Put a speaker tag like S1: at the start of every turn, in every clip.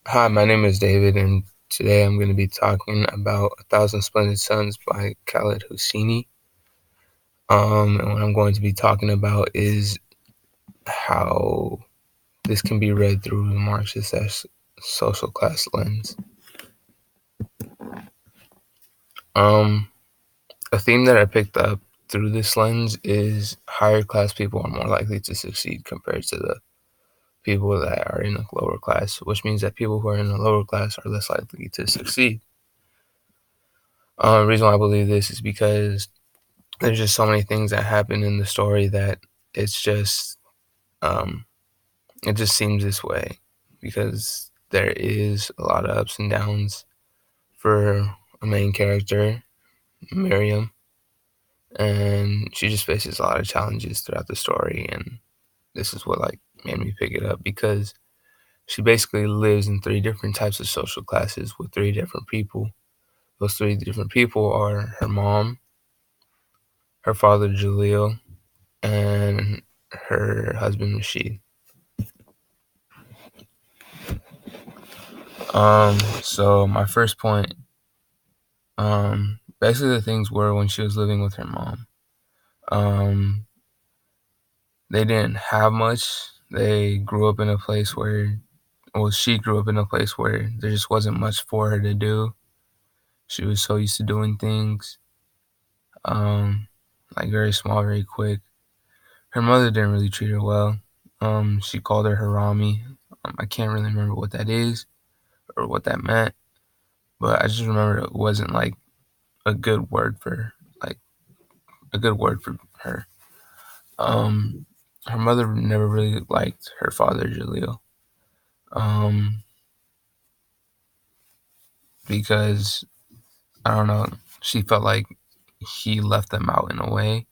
S1: Hi, my name is David, and today I'm going to be talking about A Thousand Splendid Suns by Khaled Hosseini. And what I'm going to be talking about is how this can be read through the Marxist social class lens. Um, a theme that I picked up through this lens is higher class people are more likely to succeed compared to the people that are in the lower class, which means that people who are in the lower class are less likely to succeed. The reason why I believe this is because there's just so many things that happen in the story that it's just um, it just seems this way because there is a lot of ups and downs for a main character, Miriam, and she just faces a lot of challenges throughout the story. And this is what made me pick it up because she basically lives in three different types of social classes with three different people. Those three different people are her mom, her father Jalil, and her husband Rashid. So my first point, basically the things were when she was living with her mom. Um, they didn't have much. They grew up in a place where, well, she grew up in a place where there just wasn't much for her to do. She was so used to doing things, um, very small, very quick. Her mother didn't really treat her well. She called her Harami. I can't really remember what that is or what that meant, but I just remember it wasn't a good word for like a good word for her. Um, her mother never really liked her father, Jaleel, um, because I don't know, she felt like he left them out in a way,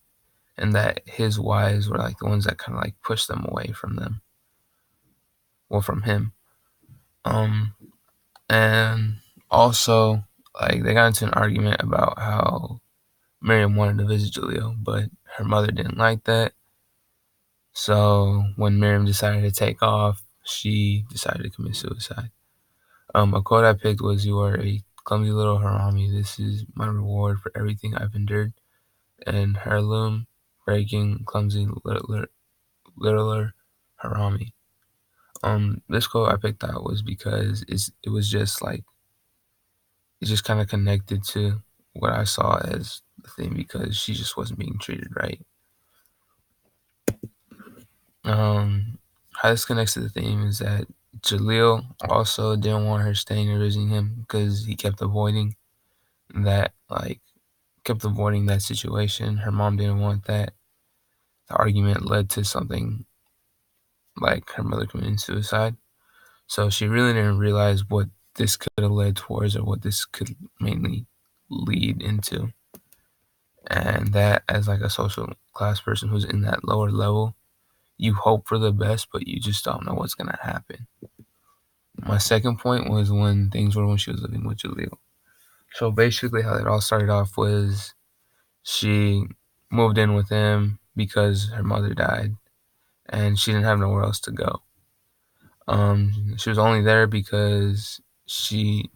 S1: and that his wives were the ones that kind of pushed them away from them, well, from him. Um, and also, they got into an argument about how Miriam wanted to visit Jaleel, but her mother didn't like that. So when Miriam decided to take off, she decided to commit suicide. A quote I picked was, "You are a clumsy little Harami. This is my reward for everything I've endured." And heirloom, breaking, clumsy, littler Harami. This quote I picked out was because it was just it just kind of connected to what I saw as the thing because she just wasn't being treated right. Um, how this connects to the theme is that Jaleel also didn't want her staying or visiting him because he that, kept avoiding that situation. Her mom didn't want that. The argument led to something like her mother committing suicide. So she really didn't realize what this could have led towards or what this could mainly lead into. And that, as a social class person who's in that lower level, you hope for the best, but you just don't know what's gonna happen. My second point was when she was living with Jaleel. So basically, how it all started off was she moved in with him because her mother died, and she didn't have nowhere else to go. She was only there because she,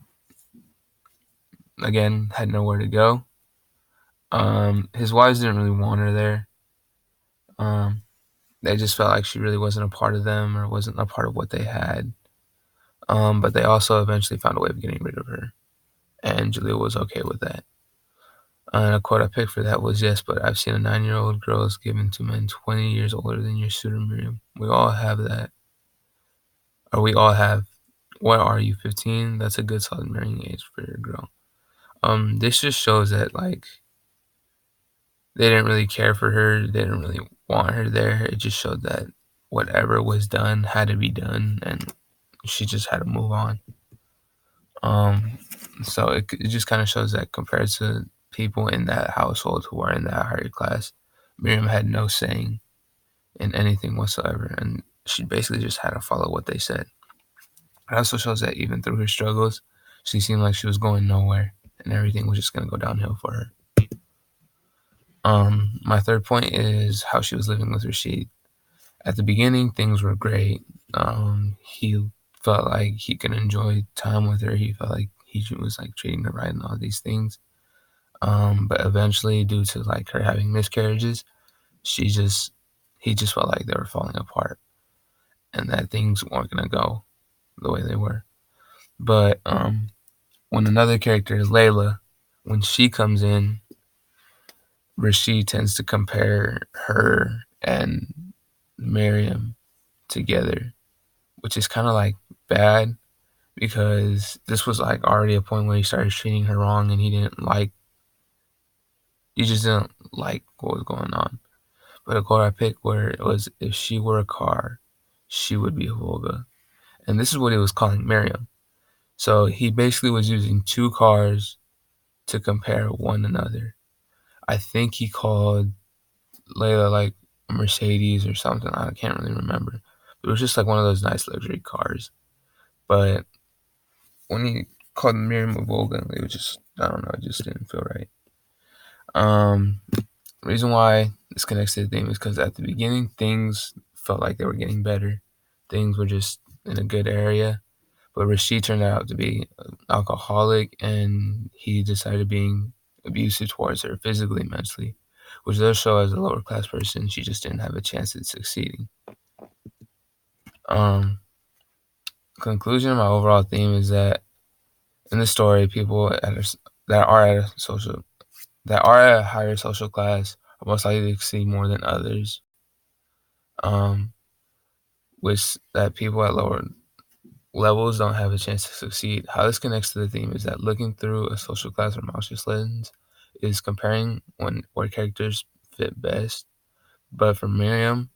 S1: again, had nowhere to go. His wives didn't really want her there. Um, they just felt like she really wasn't a part of them or wasn't a part of what they had. But they also eventually found a way of getting rid of her, and Jaleel was okay with that. And a quote I picked for that was, "Yes, but I've seen a 9-year-old girl is given to men 20 years older than your suitor, Miriam. We all have that. Or we all have, what are you, 15? That's a good solid marrying age for a girl." This just shows that, they didn't really care for her. They didn't really want her there. It just showed that whatever was done had to be done, and she just had to move on. Um, so it just kind of shows that compared to people in that household who are in that higher class, Miriam had no saying in anything whatsoever, and she basically just had to follow what they said. It also shows that even through her struggles, she seemed like she was going nowhere, and everything was just gonna go downhill for her. My third point is how she was living with Rashid. At the beginning, things were great. He felt like he could enjoy time with her. He felt like he was like treating her right and all these things. But eventually, due to like her having miscarriages, she just he just felt like they were falling apart and that things weren't gonna go the way they were. But when another character, Layla, when she comes in, Rashid tends to compare her and Miriam together, which is kind of like bad because this was like already a point where he started treating her wrong and he just didn't like what was going on. But a quote I picked where it was, if she were a car, she would be Volga. And this is what he was calling Miriam. So he basically was using two cars to compare one another. I think he called Layla like a Mercedes or something. I can't really remember. It was just like one of those nice luxury cars. But when he called Miriam a Volga, it was just, I don't know, it just didn't feel right. The reason why this connects to the theme is because at the beginning, things felt like they were getting better. Things were just in a good area. But Rashid turned out to be an alcoholic and he decided being abusive towards her physically, mentally, which does show as a lower class person, she just didn't have a chance at succeeding. Um, Conclusion of my overall theme is that in the story, people that are at a social that are at a higher social class are most likely to succeed more than others. Which that people at lower levels don't have a chance to succeed. How this connects to the theme is that looking through a social class or Marxist lens is comparing where characters fit best. But for Miriam,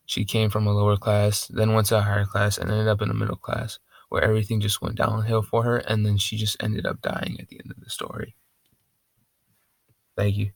S1: she came from a lower class, then went to a higher class, and ended up in a middle class, where everything just went downhill for her, and then she just ended up dying at the end of the story. Thank you.